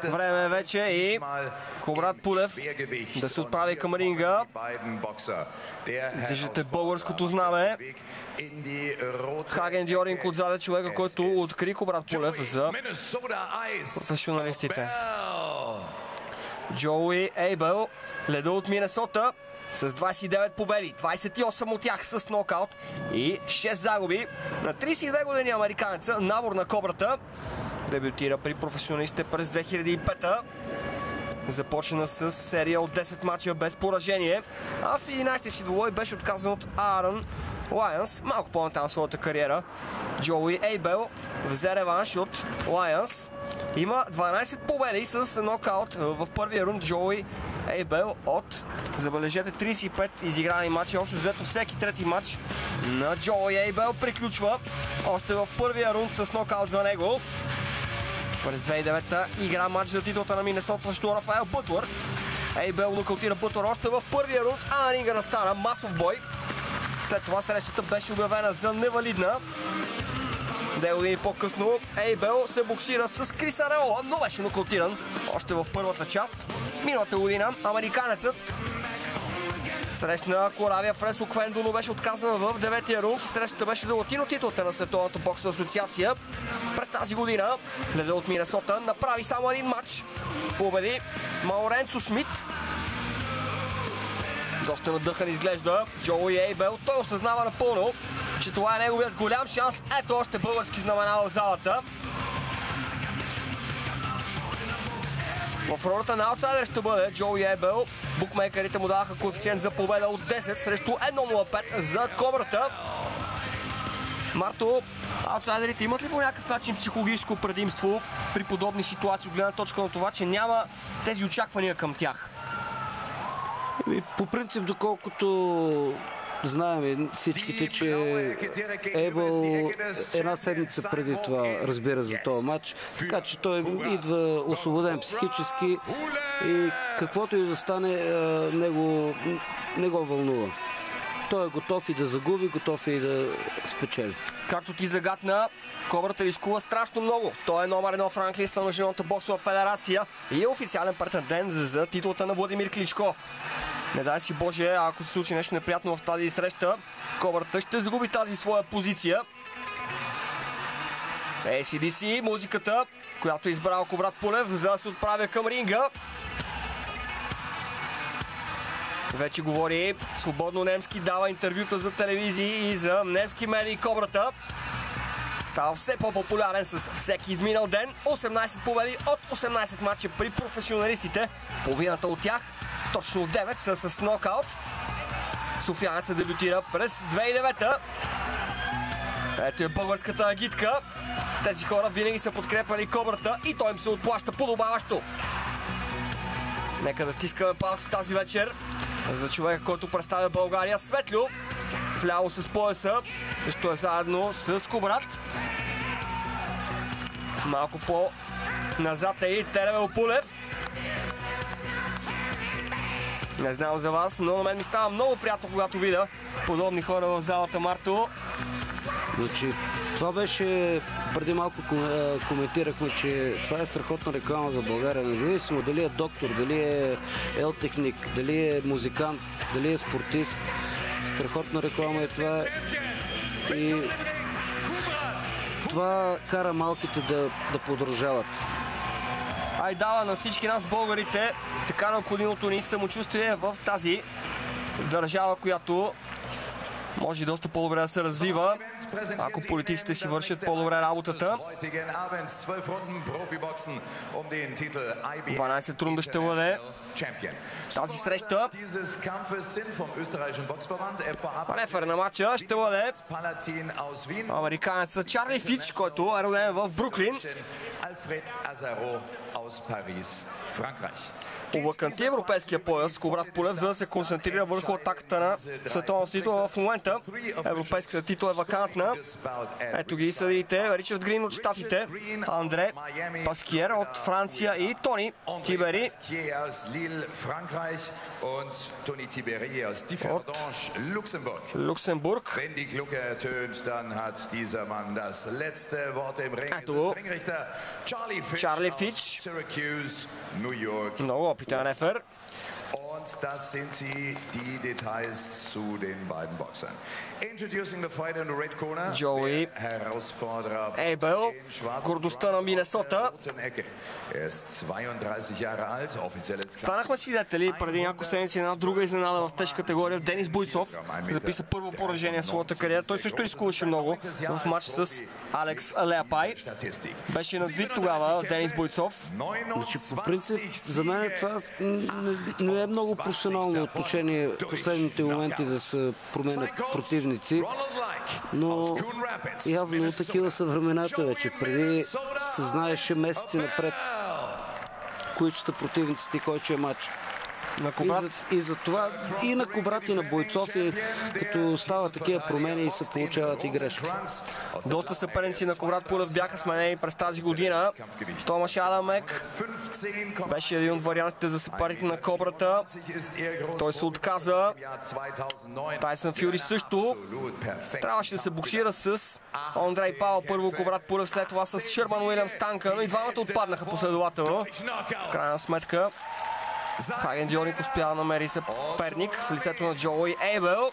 Време е вече и Кубрат Пулев да се отправи към ринга. Виждате българското знаме. Хаген Дьоринг отзаде, човека, който откри Кубрат Пулев за професионалистите. Джоуи Ейбъл, леда от Минесота, с 29 победи, 28 от тях с нокаут и 6 загуби. На 32 години американеца, набор на Кобрата, дебютира при професионалистите през 2005-та. Започна с серия от 10 мача без поражение, а в 11-ти си двубой беше отказан от Аарон Лайънс. Малко по-натам своята кариера Джоуи Ейбъл взе реванш от Лайънс. Има 12 победи с нокаут в първия рунд. Джоуи Ейбъл от, забележете, 35 изиграни матчи. Общо взето всеки трети матч на Джоуи Ейбъл приключва още в първия рунд с нокаут за него. През 2009-та игра матч за титлата на Минесота срещу Рафаел Бътлър. Ейбъл нокаутира Бътлър още в първия рунд, а на ринга настана масов бой. След това срещата беше обявена за невалидна. 2 години по-късно Ейбъл се боксира с Крис Ареола, но беше нокаутиран още в първата част. Миналата година американецът срещна Коравия Фресо Квендо, но беше отказана в 9-тия рунд. Срещата беше за латино титлата на Световната боксова асоциация. През тази година леда от Минесота направи само един матч. Победи Мауренцо Смит. Доста надъхан изглежда Джоуи Ейбъл. Той осъзнава напълно, че това е неговият голям шанс. Ето още български знамена в залата. В ролята на аутсайдер ще бъде Джоуи Ейбъл. Букмейкерите му даваха коефициент за победа от 10 срещу 1.05 за Кобрата. Марто, аутсайдерите имат ли по някакъв начин психологическо предимство при подобни ситуации, от гледна точка на това, че няма тези очаквания към тях? По принцип, доколкото знаем всичките, че Ейбъл една седмица преди това разбира за този матч, така че той идва освободен психически и каквото и да стане, не го вълнува. Той е готов и да загуби, готов и да спечели. Както ти загадна, Кобрата рискува страшно много. Той е номер 1 в ранглиста на Международната боксова федерация и е официален претендент за титлата на Владимир Кличко. Не дай си Боже, ако се случи нещо неприятно в тази среща, Кобрата ще загуби тази своя позиция. AC/DC, музиката, която е избрал Кубрат Пулев, за да се отправя към ринга. Вече говори свободно немски, дава интервюта за телевизии и за немски медии. Кобрата става все по-популярен с всеки изминал ден. 18 победи от 18 матча при професионалистите. Половината от тях, точно 9, са с нокаут. Софиянецът дебютира през 2009-та. Ето е българската агитка. Тези хора винаги са подкрепали Кобрата и той им се отплаща подобаващо. Нека да стискаме палци тази вечер за човека, който представя България. Светлю, вляво с пояса, също е заедно с Кубрат. Малко по-назад е и Теревел Пулев. Не знам за вас, но на мен ми става много приятно, когато видя подобни хора в залата, Марто. Значи, това беше, преди малко коментирахме, че това е страхотна реклама за България. Независимо дали е доктор, дали е елтехник, дали е музикант, дали е спортист. Страхотна реклама е това. И това кара малките да продължават. Ай дава на всички нас, българите, така необходимото ни самочувствие в тази държава, която може доста по-добре да се развива, ако политиците си вършат по-добре работата. 12 рунда ще бъде тази среща. Рефер на матча ще бъде американецът Чарли Фич, който е роден в Бруклин. овъканти европейския пояс Кубрат Пулев, за да се концентрира върху атаката на световната титла. В момента европейската титла е вакантна. Ето ги съдиите: Ричард Грин от щатите, Андре Паскиер от Франция и Тони Тибери от Люксембург. Ето Чарли Фич, много опитен рефер. Und das sind sie, die Details zu den beiden Boxern. Introducing the fighter in the red corner. Джоуи Ейбел, гордостта на Минесота. Станахме свидетели преди няколко седмици на друга изненада в тежка категория. Денис Буйцов записа първо поражение в своята кариера. Той също рискуваше много в матч с Алекс Леапай. Беше надвид тогава Денис Буйцов. Значи, по принцип, за мен това не е много професионално отношение в последните моменти да се променят противници, но явно такива са времената вече. Преди се знаеше месеци напред кои ще са противниците и кой ще е матч. И за това и на Кубрат, и на Бойцов, и като стават такива промени и се получават и грешки. Доста съперници на Кубрат Пулев бяха сменени през тази година. Томаш Адамек беше един от вариантите за съперник на Кобрата. Той се отказа. Тайсън Фюри също. Трябваше да се боксира с Андрей Павел първо, Кубрат Пулев, след това с Шърман Уилямс Танка, но и двамата отпаднаха последователно. В крайна сметка Хаген Дионик успя да намери съперник в лицето на Джоуи Ейбел.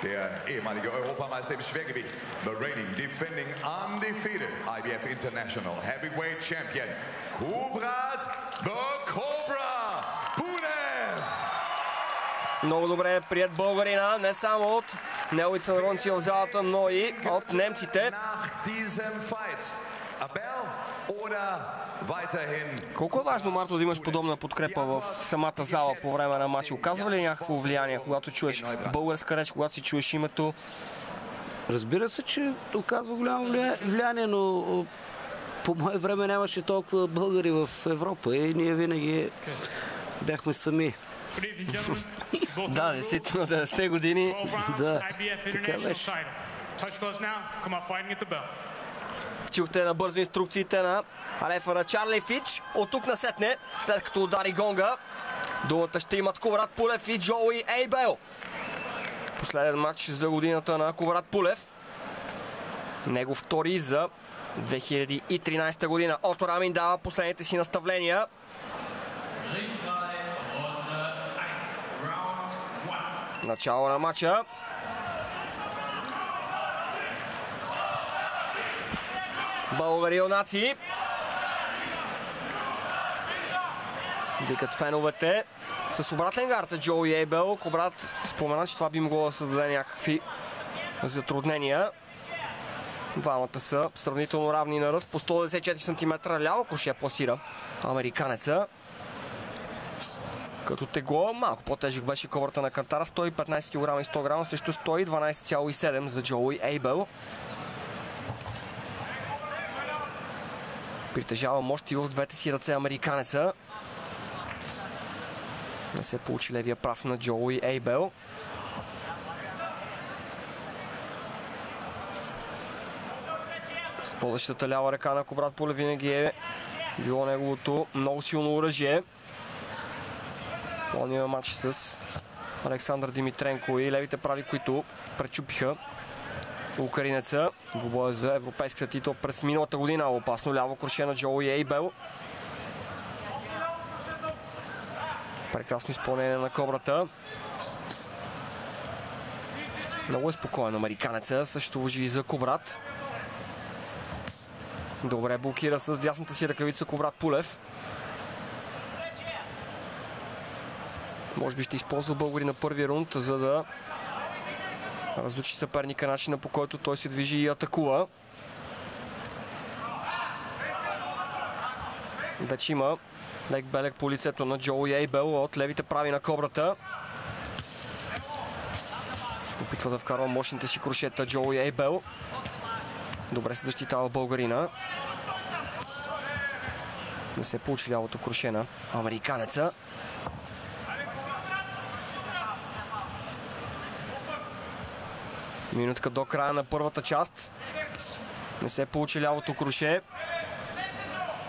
Der ehemalige Europameister im Schwergewicht, the reigning, defending, undefeated IBF International Heavyweight Champion, Kubrat the Cobra Pulev. Много добре прият българина, не само от неговите сънародници в залата, но и от немците. Колко е важно, Марто, да имаш подобна подкрепа в самата зала по време на матча? Оказва ли някакво влияние, когато чуеш българска реч, когато си чуеш името? Разбира се, че оказва голямо влияние, но по мое време нямаше толкова българи в Европа и ние винаги бяхме сами. Да, действително, 90-те години. Да, така беше. Чухте набързо инструкциите на рефера Чарли Фич. От тук насетне, след като удари гонга, думата ще имат Кубрат Пулев и Джоуи Ейбел. Последен матч за годината на Кубрат Пулев. Него втори за 2013 година. Ото Рамин дава последните си наставления. Начало на матча. Българи юнаци. Викат феновете. С обратен гард Джоуи Ейбел. Кубрат спомена, че това би могло да създаде някакви затруднения. Двамата са сравнително равни на ръст. По 194 см ляво круше пласира американеца. Като тегло малко по-тежък беше Кобрата на Кантара. 115 кг и 100 г срещу 112,7 за Джоуи Ейбел. Притежава мощи в двете си ръце американеца. Не се получи левия прав на Джоуи Ейбел. Водещата лява ръка на Кубрат Пулев винаги е било неговото много силно оръжие. Пълния матч с Александър Димитренко и левите прави, които пречупиха украинеца. Двубоя за европейската титул през миналата година. Опасно ляво круше на Джоуи Ейбел. Прекрасно изпълнение на Кобрата. Много е спокоен американеца. Също важи и за Кубрат. Добре блокира с дясната си ръкавица Кубрат Пулев. Може би ще използва българи на първия рунд, за да разучи съперника начина, по който той се движи и атакува. Вече има лек белег по лицето на Джоуи Ейбел от левите прави на Кобрата. Опитва да вкарва мощните си крушета Джоуи Ейбел. Добре се защитава българина. Не се получи лявото круше на американеца. Минутка до края на първата част. Не се получи лявото круше.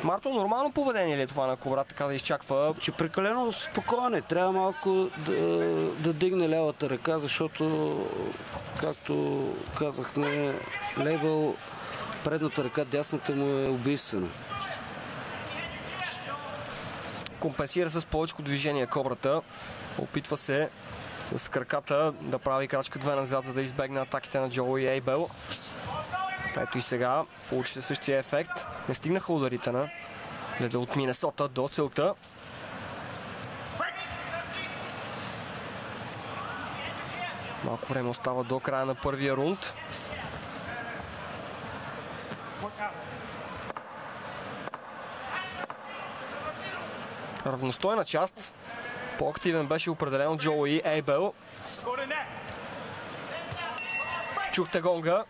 Марто, нормално поведение ли е това на Кубрат, така да изчаква? Че прекалено спокойно. Трябва малко да дигне лявата ръка, защото, както казахме, Лейбъл, предната ръка, дясната му е убийствена. Компенсира с повече движение Кобрата. Опитва се с краката да прави крачка 2 назад, за да избегне атаките на Джоуи Ейбъл. Ето и сега получи се същия ефект. Не стигнаха ударите на леда от Минесота до целта. Малко време остава до края на първия рунд. Равностойна част. По-активен беше определено Джоуи Ейбъл. Чухте гонга.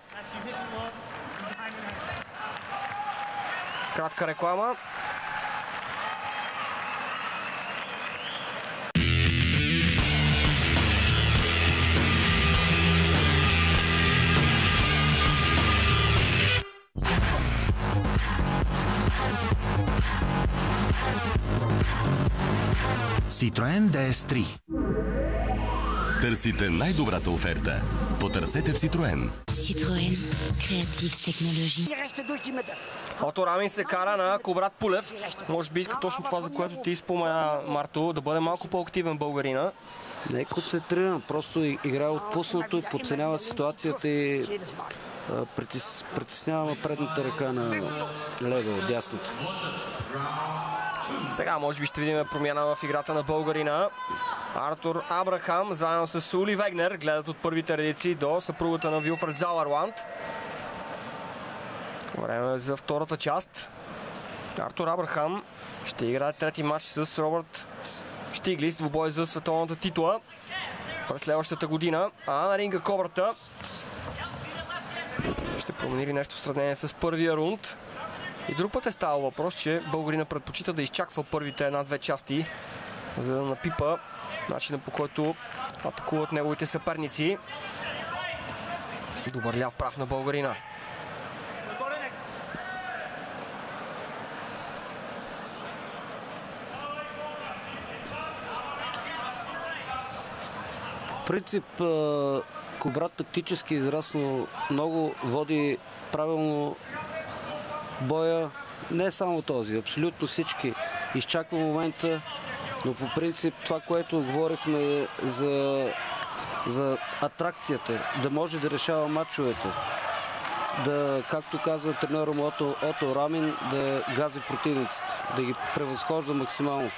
Кратка реклама. Citroën DS3. Търсите най-добрата оферта. Потърсете в Citroën. Citroën. Креатив технологии. Ото Рамин се кара на Кубрат Пулев. Може би иска точно това, за което ти спомена, Марто, да бъде малко по-активен българина. Не е концентриран, просто играе отпуснато, подценява ситуацията и притеснява предната ръка на Лейбъл, дясната. Сега може би ще видим промяна в играта на българина. Артур Абрахам заедно с Сули Вегнер гледат от първите редици до съпругата на Вилфред Заларланд. Време за втората част. Артур Абрахам ще играе трети матч с Робърт Штиглиц, двубой за световната титла през следващата година. А на ринга Кобрата ще промени ли нещо в сравнение с първия рунд. И друг път е ставал въпрос, че българина предпочита да изчаква първите една-две части, за да напипа начина, по който атакуват неговите съперници. Добър ляв прав на българина. В принцип, Кубрат тактически израснал много, води правилно боя. Не само този, абсолютно всички. Изчаква момента, но по принцип това, което говорихме за атракцията, да може да решава матчовете, да, както каза треньора му Ото Рамин, да гази противниците, да ги превъзхожда максимално.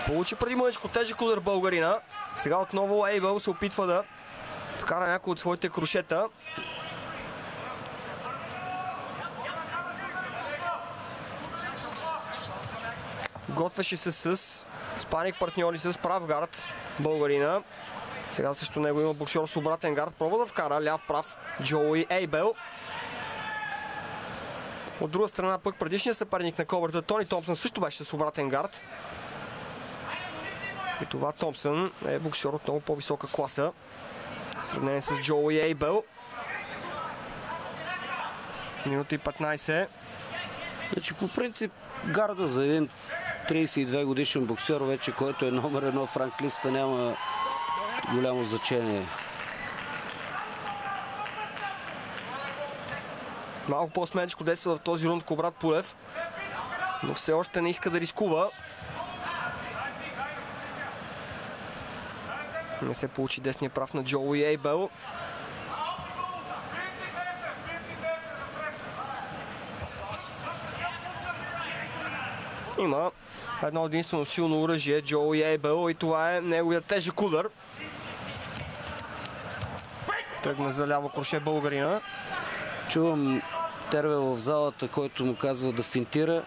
Получи преди мъничко тежък удар българина. Сега отново Ейбъл се опитва да вкара някой от своите крушета. Готвеше се с спаринг партньори с прав гард българина. Сега също него има боксер с обратен гард. Пробва да вкара ляв прав Джоуи Ейбъл. От друга страна пък предишният съперник на Кобрата Тони Томпсън също беше с обратен гард. И това Томпсън е боксер от много по-висока класа в сравнение с Джоуи Ейбъл. Минута и 15. Значи по принцип гарда за един 32 годишен боксер вече, който е номер 1 в ранглистата, няма голямо значение. Малко по-смеличко действа в този рунд Кубрат Пулев, но все още не иска да рискува. Не се получи десния прав на Джоуи Ейбъл. Има едно единствено силно оръжие Джоуи Ейбъл и това е неговият тежък удар. Тръгна за ляво круше българина. Чувам Тервел в залата, който му казва да финтира,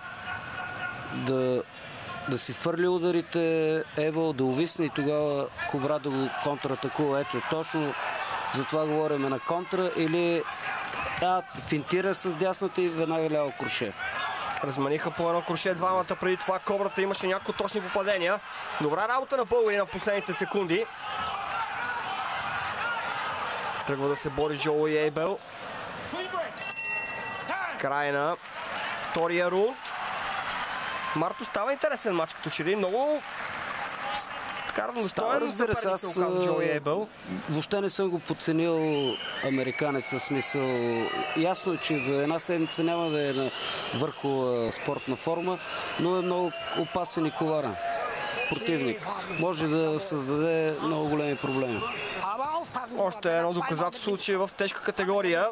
да си фърли ударите Ейбъл, да увисне и тогава Кубрат да го контратакува. Ето, точно за това говорим, на контра или финтира с дясната и веднага ляво круше. Разманиха по едно круше двамата, преди това Кобрата имаше няколко точни попадения. Добра работа на българина в последните секунди. Тръгва да се бори Джоуи Ейбел. Край на втория рунд. Марто, става интересен матч, като че ли много равностоен за преди се оказа Джоуи Ейбел. Въобще не съм го подценил американеца, смисъл. Ясно е, че за една седмица няма да е на върхова спортна форма, но е много опасен и коварен противник. Може да създаде много големи проблеми. Още едно доказателство, че в тежка категория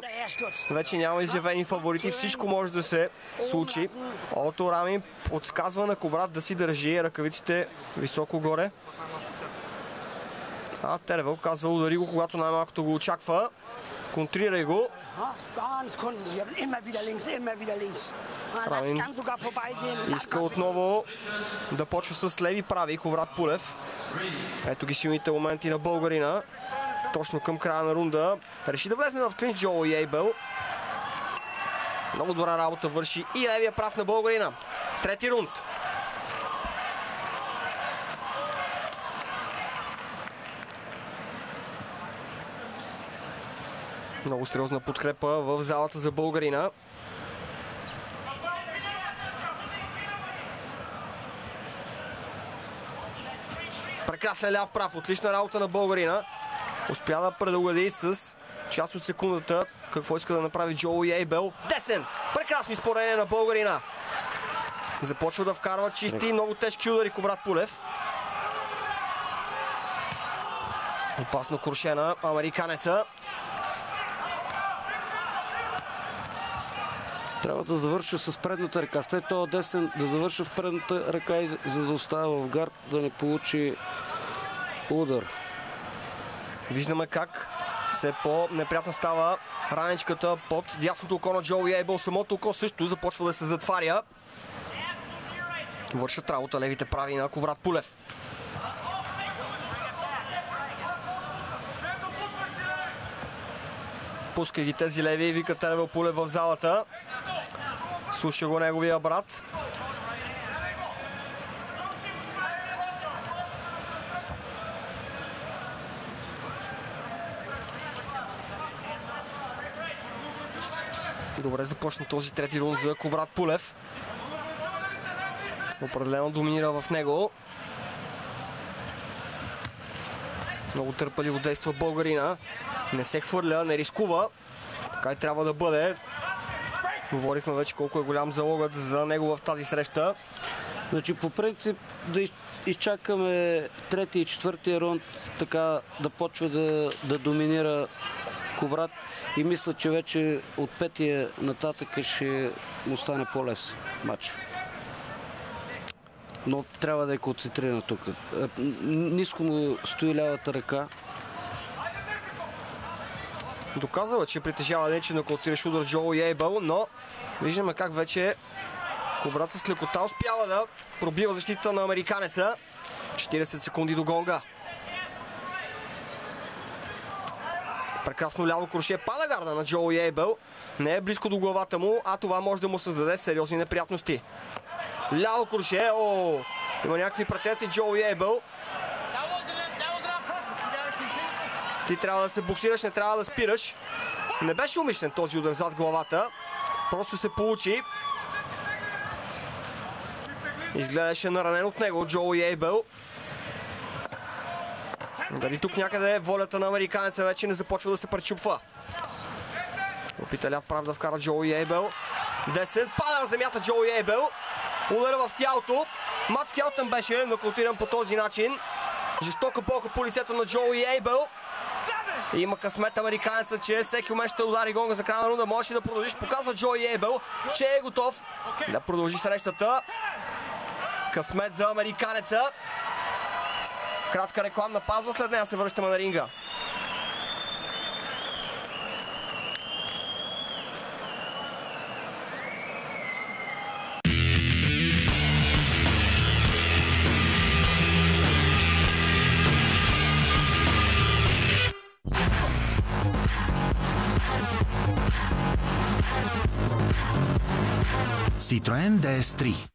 вече няма изявени фаворити. Всичко може да се случи. Ото Рами подсказва на Кобрат да си държи ръкавиците високо горе. А Тервел казва, удари го, когато най-малкото го очаква. Контрирай го. Рамин иска отново да почва с леви, прави Коврат Пулев. Ето ги силните моменти на българина. Точно към края на рунда реши да влезе в клинч Джоуи Ейбел. Много добра работа върши и левия прав на българина. Трети рунд. Много сериозна подкрепа в залата за българина. Прекрасен ляв прав. Отлична работа на българина. Успя да предугади с част от секундата какво иска да направи Джоуи Ейбел. Десен! Прекрасно изпълнение на българина. Започва да вкарва чисти и много тежки удари Коврат Пулев. Опасно крушена американеца. Трябва да завърша с предната ръка. След това десен да завърша в предната ръка, и за да остава в гард, да не получи удар. Виждаме как все по-неприятна става раничката под дясното око на Джоуи Ейбел. Самото око също започва да се затваря. Вършат работа левите прави на Коврат Пулев. Пуска ги тези леви и вика Тервел Пулев в залата. Слуша го неговия брат. Добре започна този трети рунд за Коврат Пулев. Определено доминира в него. Много търпеливо действа българина. Не се хвърля, не рискува. Така и трябва да бъде. Говорихме вече колко е голям залогът за него в тази среща. Значи по принцип да изчакаме третия и четвъртия рунд, така да почва да доминира Коврат, и мисля, че вече от петия нататък ще му стане по-лес матч. Но трябва да е концентриран тук. Ниско му стои лявата ръка. Доказва, че притежава начин на нокаутиращ удар Джоуи Ейбел, но виждаме как вече Коврат с лекота успява да пробива защита на американеца. 40 секунди до гонга. Прекрасно ляво круше. Пада гарда на Джоуи Ейбел. Не е близко до главата му, а това може да му създаде сериозни неприятности. Ляво круше. Има някакви претенции Джоуи Ейбел. Ти трябва да се боксираш, не трябва да спираш. Не беше умишлен този удар зад главата. Просто се получи. Изгледаше наранен от него Джоуи Ейбел. Дали тук някъде волята на американеца вече не започва да се пречупва. Опита ляв прав да вкара Джоуи Ейбел. 10. Пада на земята Джоуи Ейбел. Удара в тялото. Мат Скелтън беше нокаутиран по този начин. Жестока болка по лицето на Джоуи Ейбел. Има късмет американеца, че всеки момент ще удари гонга за края на рунда. Можеш да продължиш. Показва Джоуи Ейбел, че е готов да продължи срещата. Късмет за американеца. Кратка рекламна пауза, след нея се връщаме на ринга. Citroen DS3.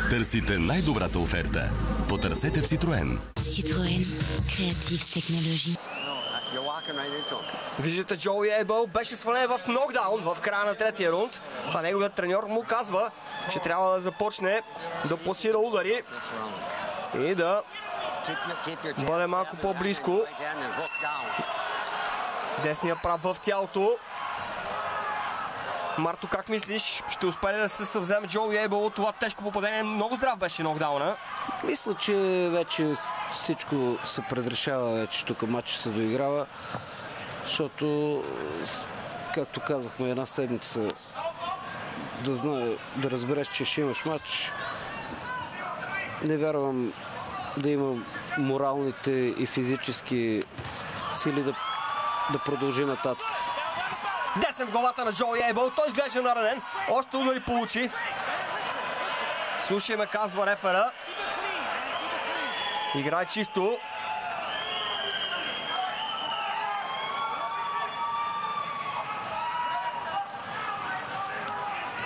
Търсите най-добрата оферта. Потърсете в Citroen. Citroën, créative technologie. Виждате, Джоуи Ейбъл беше свален в нокдаун в края на третия рунд, а неговият треньор му казва, че трябва да започне да пласира удари и да бъде малко по-близко. Десния прав в тялото. Марто, как мислиш? Ще успее да се съвземе Джоуи Ейбъл от това тежко попадение? Много здрав беше нокдауна. Мисля, че вече всичко се предрешава, вече тук матчът се доиграва, защото, както казахме, една седмица да разбереш, че ще имаш матч. Не вярвам да има моралните и физически сили да продължи нататък. Десен в главата на Джоуи Ейбъл. Той изглежда наранен. Още удари получи. Слушай ме, казва рефера. Играй чисто.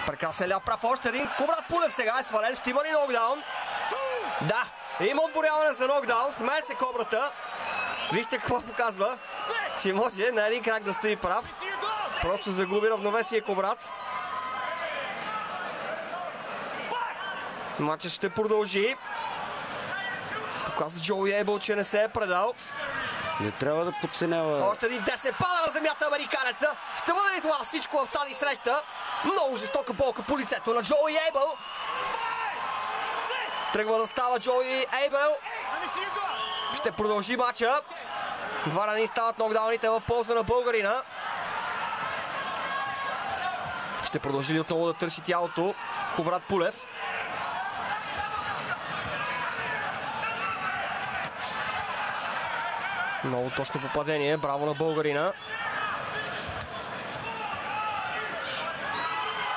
Прекрасен ляв прав. Още един. Кубрат Пулев сега е свален. Ще има ли нокдаун? Да. Има отборяване за нокдаун. Смее се кобрата. Вижте какво показва. Си може на един крак да стои прав. Просто загуби равновесие Кобрат. Матчът ще продължи. Показва Джоуи Ейбъл, че не се е предал. Не трябва да подценява. Още един десен. Пада на земята американеца. Ще бъде ли това всичко в тази среща? Много жестока болка по лицето на Джоуи Ейбъл. Тръгва да става Джоуи Ейбъл. Ще продължи матча. Два рани стават нокдауните в полза на българина. Ще продължи ли отново да търси тялото Кубрат Пулев? Много точно попадение. Браво на българина.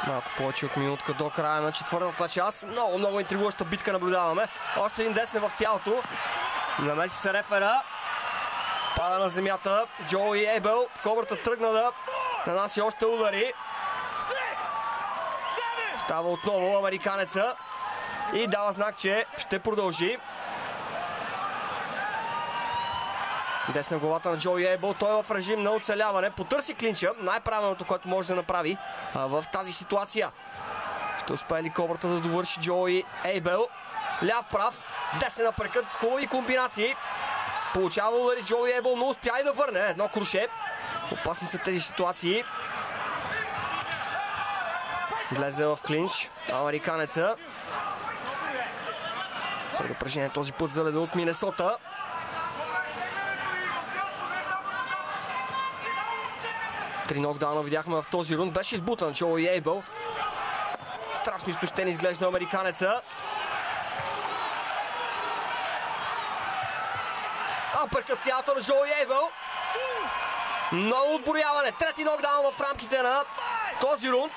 Малко повече от минутка до края на четвъртата част. Много интригуваща битка наблюдаваме. Още един десен в тялото. Намеси се рефера. Пада на земята Джоуи Ейбъл. Кобрата тръгна да нанася още удари. Става отново американеца и дава знак, че ще продължи. Десен главата на Джоуи Ейбъл. Той е в режим на оцеляване. Потърси клинча. Най-правилното, което може да направи в тази ситуация. Ще успее ли кобрата да довърши Джоуи Ейбъл? Ляв прав. Десен апъркът. Хубави комбинации. Получава удари Джоуи Ейбъл, но успя и да върне едно круше. Опасни са тези ситуации. Влезе в клинч американеца. Предупреждение този път за леда от Минесота. Три нокдауна видяхме в този рунд. Беше избутан Джоуи Ейбъл. Страшно изтощен изглежда американеца. Апъркът в тялото на Джоуи Ейбъл. Много отборяване. Трети нокдаун в рамките на този рунд.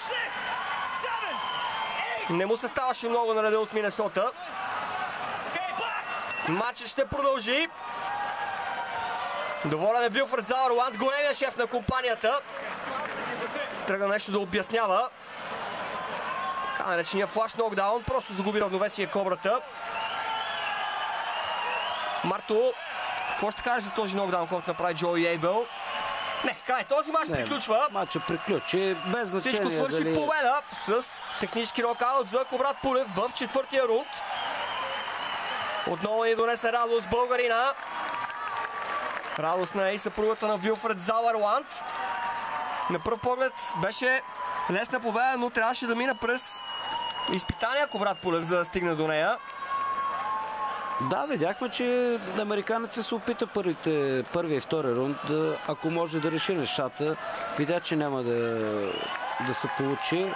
Не му се ставаше много на реда от Минесота. Матчът ще продължи. Доволен е Вилфред Зауърланд, големия шеф на компанията. Тръгна нещо да обяснява. Така наречения флаш нокдаун. Просто загуби равновесие кобрата. Марто, какво ще кажеш за този нокдаун, който направи Джоуи Ейбъл? Не, край. Този матч приключва. Матчът приключи. Без значение. Всичко свърши победа с технически нокаут за Кубрат Пулев в четвъртия рунд. Отново ни донесе радост българина. Радостна е и съпругата на Вилфред Зауърланд. На пръв поглед беше лесна победа, но трябваше да мина през изпитания Кубрат Пулев, за да стигне до нея. Да, видяхме, че американецът се опита първия и втори рунд, ако може да реши нещата. Видя, че няма да се получи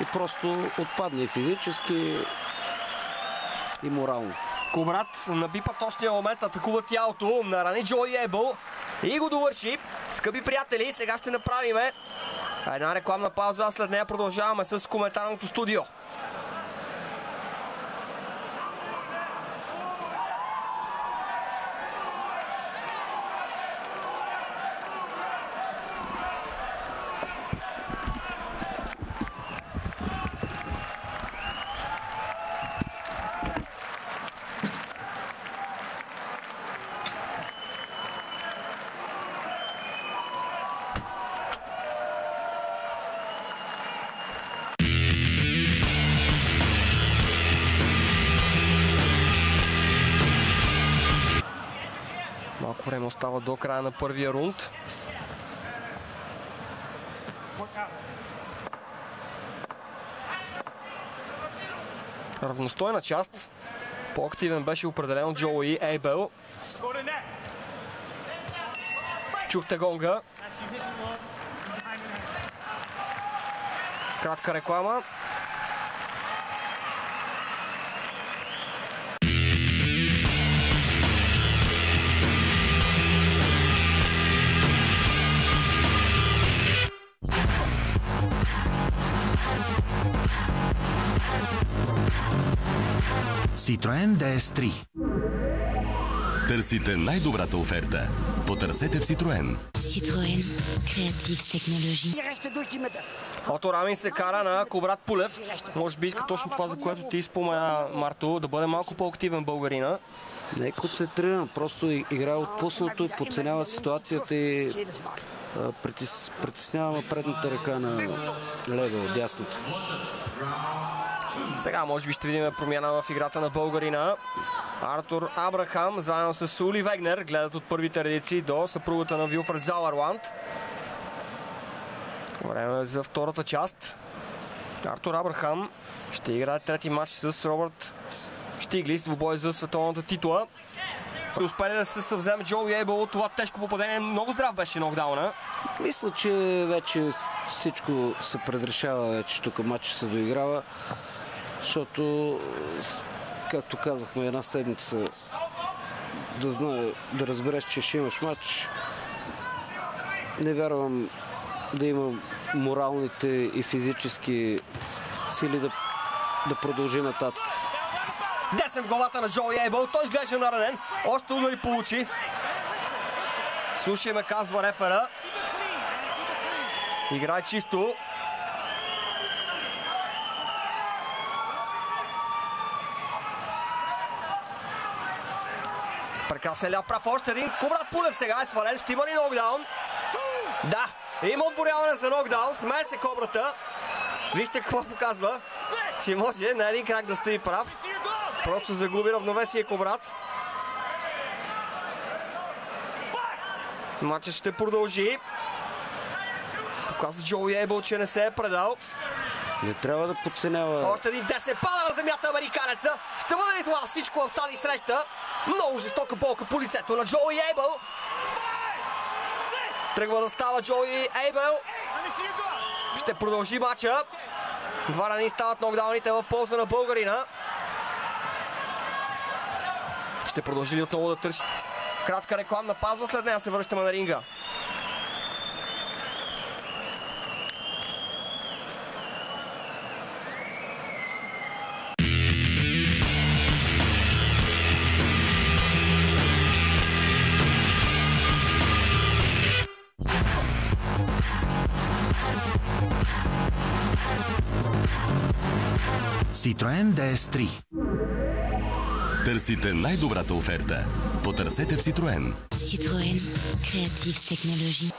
и просто отпадне и физически, и морално. Кубрат напипа точния момент, атакува тялото, нарани Джоуи Ейбъл и го довърши. Скъпи приятели, сега ще направим една рекламна пауза, а след нея продължаваме с коментарното студио. време остава до края на първия рунд. Равностойна част. По-активен беше определено Джоуи Ейбел. Чухте гонга. Кратка реклама. Citroen DS3. Търсите най-добрата оферта. Потърсете в Citroen. Citroën, créative technologie. Ото Рамин се кара на Кобрат Пулев. Може би иска точно това, за което ти спомена, Марто, да бъде малко по-активен българина. Не е концентриран, просто играе отпуснато и подценява ситуацията и притеснява предната ръка на лева, от дясната. Сега може би ще видим промяна в играта на българина. Артур Абрахам заедно с Ули Вегнер гледат от първите редици до съпругата на Вилфред Зауерланд. Време за втората част. Артур Абрахам ще играе трети матч с Робърт Штиглиц в бой за световната титла. Успели да се съвземе Джоуи Ейбел от това тежко попадение. Много здрав беше нокдауна. Мисля, че вече всичко се предрешава, вече тук матчът се доиграва, защото, както казахме, една седмица да разбереш, че ще имаш матч. Не вярвам да има моралните и физически сили да продължи нататък. Десен в главата на Джоуи Ейбел. Той изглежда наранен. Още удари получи. Слушай ме, казва рефера. Играй чисто. Прекрасен ляв прав. Още един. Кобрат Пулев сега е свален. Ще има ли нокдаун? Да. Има отборяване за нокдаун. Смее се кобрата. Вижте какво показва. Си може на един крак да стои прав. Просто загуби равновесие Кобрат. Матчът ще продължи. Показва Джоуи Ейбел, че не се е предал. Не трябва да подценява. Още един десен пада на земята американеца. Ще бъде ли това всичко в тази среща? Много жестока болка по лицето на Джоуи Ейбел. Тръгва да става Джоуи Ейбел. Ще продължи матча. Два рани стават нокдауните в полза на българина. Ще продължи ли отново да търси? Кратка рекламна пауза, след нея се връщаме на ринга. Citroen DS3. Търсите най-добрата оферта. Потърсете в Citroen. Citroën, créative technologie.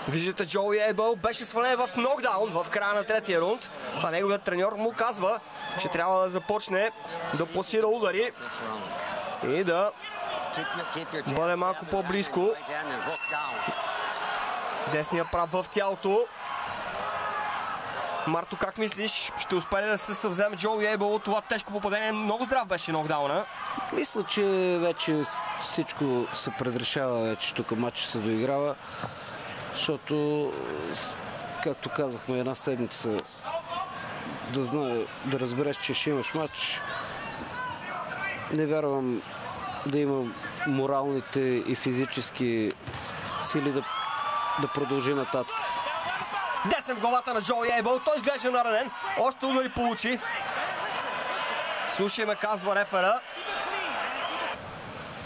Виждате, Джоуи Ейбел беше свален в нокдаун в края на третия рунд, а неговият треньор му казва, че трябва да започне да пласира удари и да бъде малко по-близко. Десния прав в тялото. Марто, как мислиш? Ще успее да се съвземе Джоуи Ейбел от това тежко попадение? Много здрав беше нокдауна. Мисля, че вече всичко се предрешава, вече тук матчът се доиграва, защото, както казахме, една седмица да разбереш, че ще имаш матч. Не вярвам да има моралните и физически сили да продължи нататък. Десен в главата на Джоуи Ейбел. Той изглежда наранен. Още удари получи. Слушай ме, казва рефера.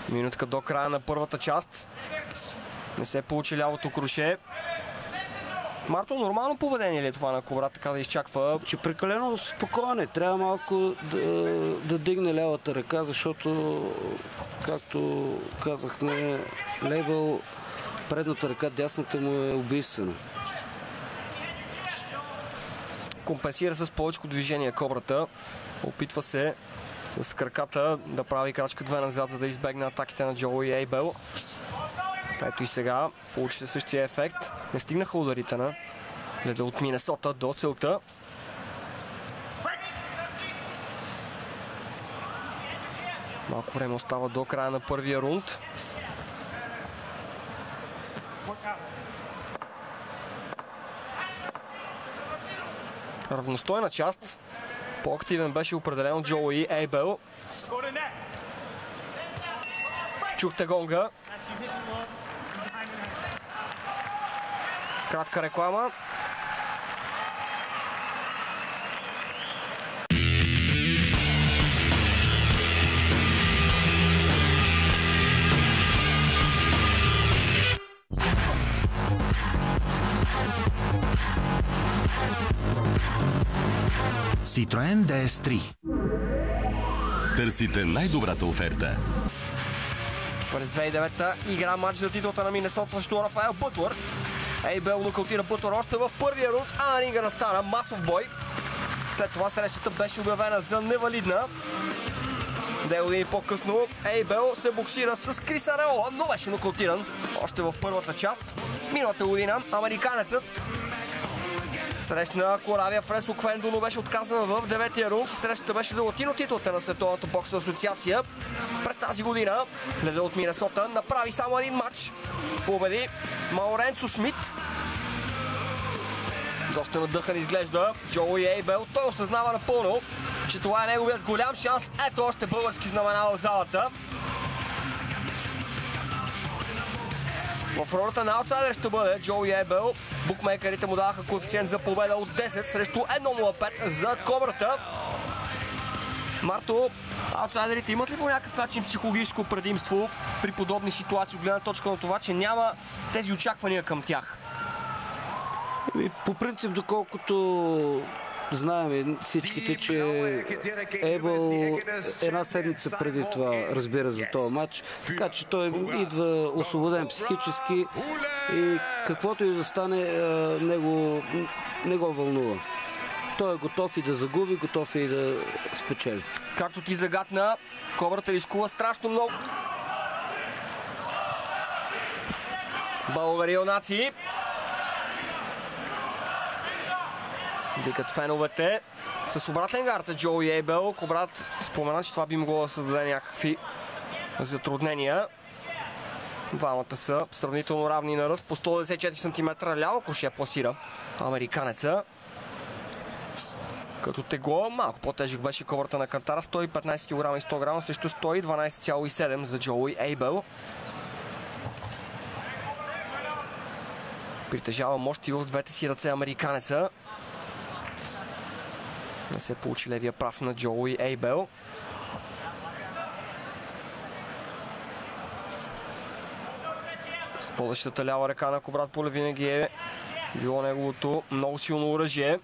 Минутка до края на първата част. Не се получи лявото круше. Марто, нормално поведение ли е това на Кобрат, така да изчаква? Че прекалено спокойно. Трябва малко да дигне лявата ръка, защото, както казахме, Лейбъл, предната ръка, дясната му е убийствена. Компенсира с повече движение Кобрата. Опитва се с краката да прави крачка 2 назад, за да избегне атаките на Джоуи Ейбел. Ето и сега получи се същия ефект. Не стигнаха ударите на леда от Минесота до целта. Малко време остава до края на първия рунд. Равностойна част. По-активен беше определено Джоуи Ейбел. Чухте гонга. Кратка реклама. Citroen DS3. Търсите най-добрата оферта. През 2009-та игра матч за титлата на Минесота срещу Рафаел Бътлър. Ейбел нокаутира Бътлър още в първия рунд, а на ринга настана масов бой. След това срещата беше обявена за невалидна. 2 години по-късно Ейбел се боксира с Крис Ареола, но беше нокаутиран още в първата част. Миналата година американецът срещна Коравия Фресо Квендо, но беше отказана в 9-я рунд. Срещата беше за латино титлата на Световната боксова асоциация. През тази година леда от Минесота направи само един матч. Победи Мауренцо Смит. Доста надъхан изглежда Джоуи Ейбел. Той осъзнава напълно, че това е неговият голям шанс. Ето още български знамена в залата. В ролята на аутсайдер ще бъде Джоуи Ейбел. Букмейкерите му даваха коефициент за победа от 10 срещу 1.05 за Кобрата. Марто, аутсайдерите имат ли по някакъв начин психологическо предимство при подобни ситуации от гледна точка на това, че няма тези очаквания към тях? По принцип, доколкото знаем всичките, че Ейбел една седмица преди това разбира за този матч, така че той идва освободен психически и каквото и да стане, не го вълнува. Той е готов и да загуби, готов и да спечели. Както ти загадна, Кобрата рискува страшно много. Българи юнаци. Викат феновете. С обратен гард Джоуи Ейбел. Кобрат спомена, че това би могло да създаде някакви затруднения. Двамата са сравнително равни на ръст. По 194 см ляво круше пласира американеца. Като тегло малко по-тежък беше Кобрата на кантара. 115 кг и 100 г срещу 112,7 за Джоуи Ейбел. Притежава мощи в двете си ръце американеца. Не се получи левия прав на Джоуи Ейбел. Водещата лява ръка на Кобрат Пулев винаги е било неговото много силно оръжие.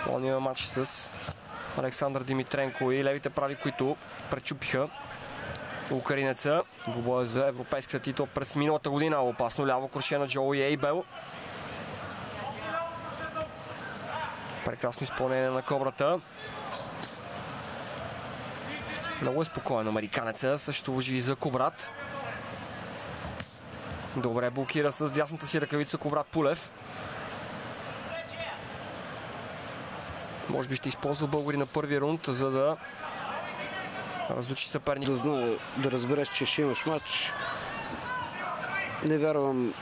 Пълния матч с Александър Димитренко и левите прави, които пречупиха украинеца. Двубоя за европейския титул през миналата година. Опасно ляво круше на Джоуи Ейбел. Прекрасно изпълнение на Кобрата. Много е спокоен американеца. Също важи и за Кобрат. Добре блокира с дясната си ръкавица Кобрат Пулев. Може би ще използва българи на първи рунд, за да разлучи съперник. Да знае, да разбереш, че ще имаш матч. Не вярвам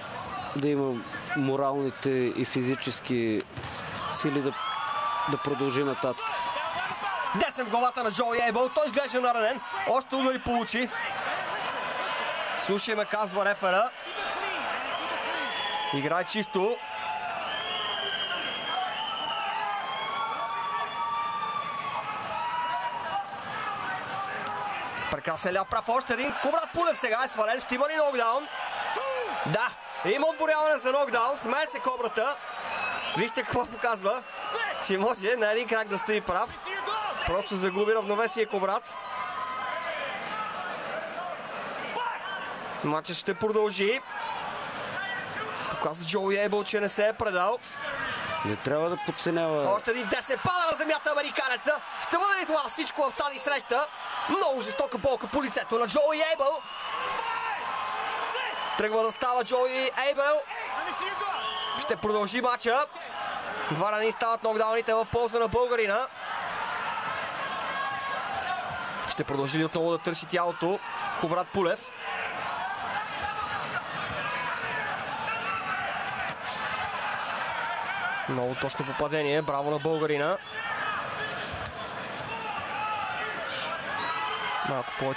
да има моралните и физически сили да продължи нататък. Десен в главата на Джоуи Ейбел. Той изглежда наранен. Още удари получи. Слушай ме, казва рефера. Играй чисто. Прекрасен ляв прав. Още един. Кобрат Пулев сега е свален. Ще има ли нокдаун? Да. Има отборяване за нокдаун. Смее се Кобрата. Вижте какво показва. Си може на един крак да стои прав. Просто загуби равновесие Кобрат. Матчът ще продължи. Показва Джоуи Ейбел, че не се е предал. Не трябва да подценява. Още един десен пада на земята американеца. Ще бъде ли това всичко в тази среща? Много жестока болка по лицето на Джоуи Ейбъл. Тръгва да става Джоуи Ейбъл. Ще продължи матча. 2 стават нокдауните в полза на българина. Ще продължи ли отново да търси тялото Кубрат Пулев. Много точно попадение. Браво на българина. Малко повече